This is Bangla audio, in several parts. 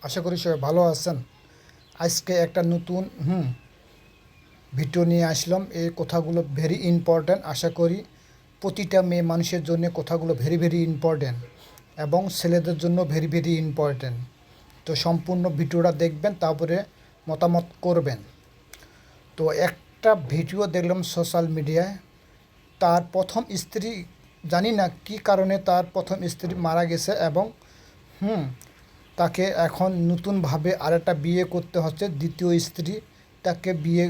আশা করি সবাই ভালো আছেন। আজকে একটা নতুন ভিডিও নিয়ে আসলাম। এই কথাগুলো ভেরি ইম্পর্ট্যান্ট। আশা করি প্রতিটা মেয়ে মানুষের জন্য কথাগুলো ভেরি ভেরি ইম্পর্ট্যান্ট এবং ছেলেদের জন্য ভেরি ভেরি ইম্পর্ট্যান্ট। তো সম্পূর্ণ ভিডিওটা দেখবেন, তারপরে মতামত করবেন। তো একটা ভিডিও দেখলাম সোশ্যাল মিডিয়ায়। তার প্রথম স্ত্রী, জানি না কী কারণে তার প্রথম স্ত্রী মারা গেছে এবং তাকে এখন নতুনভাবে আরেকটা বিয়ে করতে হচ্ছে। দ্বিতীয় স্ত্রী তাকে বিয়ে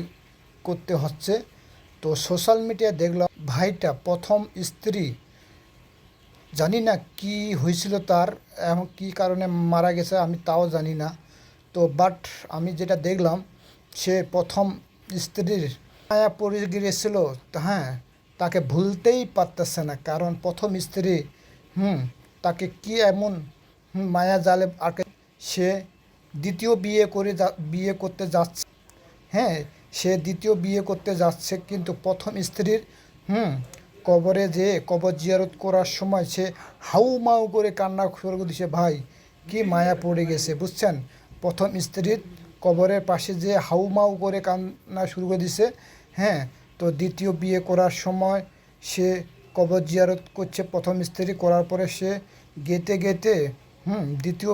করতে হচ্ছে। তো সোশ্যাল মিডিয়ায় দেখলাম ভাইটা প্রথম স্ত্রী, জানি না কি হয়েছিল তার, এখন কী কারণে মারা গেছে আমি তাও জানি না। তো বাট আমি যেটা দেখলাম, সে প্রথম স্ত্রীর মায়া পড়ে গিয়েছিল। হ্যাঁ, তাকে ভুলতেই পারতেছে না, কারণ প্রথম স্ত্রী তাকে কি এমন মায়া জালে আটকে সে দ্বিতীয় বিয়ে করতে যাচ্ছে। হ্যাঁ, সে দ্বিতীয় বিয়ে করতে যাচ্ছে, কিন্তু প্রথম স্ত্রীর কবরে যেয়ে কবর জিয়ারত করার সময় সে হাউমাউ করে কান্না শুরু দিছে। ভাই, কি মায়া পড়ে গেছে বুঝছেন। প্রথম স্ত্রীর কবরের পাশে যে হাউমাউ করে কান্না শুরু করে দিছে। হ্যাঁ, তো দ্বিতীয় বিয়ে করার সময় সে কবর জিয়ারত করছে প্রথম স্ত্রী করার পরে সে গেতে গেতে দ্বিতীয়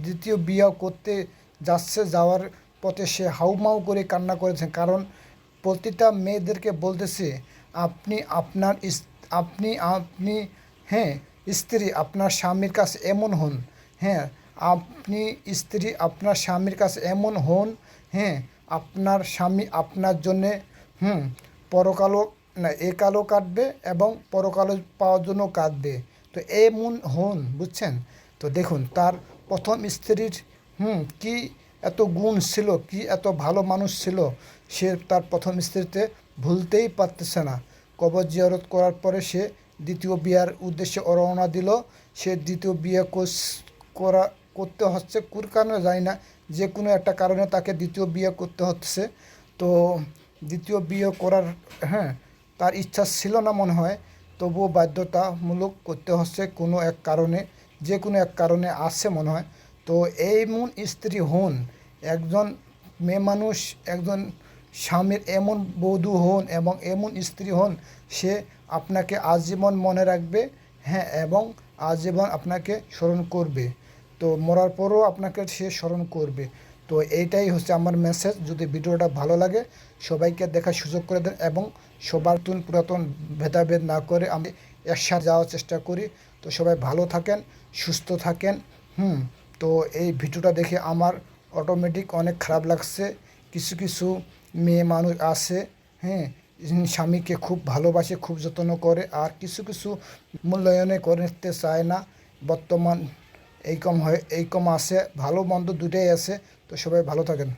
দ্বিতীয় বিয়াও করতে যাচ্ছে। যাওয়ার পথে সে হাউমাউ করে কান্না করেছে, কারণ প্রতিটা মেয়েদেরকে বলতেছে আপনি আপনার আপনি আপনি হ্যাঁ স্ত্রী আপনার স্বামীর কাছে এমন হন। হ্যাঁ, আপনি স্ত্রী আপনার স্বামীর কাছে এমন হন। হ্যাঁ, আপনার স্বামী আপনার জন্যে পরকালও না একালও কাটবে এবং পরকালও পাওয়ার জন্য কাঁদবে। তো এমন হন, বুঝছেন। তো দেখুন তার প্রথম স্ত্রীর কি এত গুণ ছিল, কি এত ভালো মানুষ ছিল, সে তার প্রথম স্ত্রীতে ভুলতেই পারতেছে না। কবর জিয়ারত করার পরে সে দ্বিতীয় বিয়ার উদ্দেশ্যে রওনা দিল। সে দ্বিতীয় বিয়ে করতে হচ্ছে কোন কারণে জানি না, যে কোনো একটা কারণে তাকে দ্বিতীয় বিয়ে করতে হচ্ছে। তো দ্বিতীয় বিয়ে করার তার ইচ্ছা ছিল না মনে হয়, তবুও বাধ্যতামূলক করতে হচ্ছে কোনো এক কারণে, যে কোনো এক কারণে আসছে মনে হয়। তো এমন স্ত্রী হন, একজন মেয়ে মানুষ একজন স্বামীর এমন বধূ হন এবং এমন স্ত্রী হন, সে আপনাকে আজীবন মনে রাখবে। হ্যাঁ, এবং আজীবন আপনাকে স্মরণ করবে। তো মরার পরও আপনাকে সে স্মরণ করবে। তো এইটাই হচ্ছে আমার মেসেজ। যদি ভিডিওটা ভালো লাগে সবাইকে দেখার সুযোগ করে দেন এবং সবার পুরাতন ভেদাভেদ না করে আমি একসাথে যাওয়ার চেষ্টা করি। তো সবাই ভালো থাকেন, সুস্থ থাকেন। তো এই ভিডিওটা দেখে আমার অটোমেটিক অনেক খারাপ লাগছে। কিছু কিছু মেয়ে মানুষ আছে, স্বামীকে খুব ভালোবাসে, খুব যত্ন করে, আর কিছু কিছু মূল্যায়নে করতে চায় না। বর্তমান এইরকম আছে, ভালো মন্দ দুটাই আছে। তো সবাই ভালো থাকেন।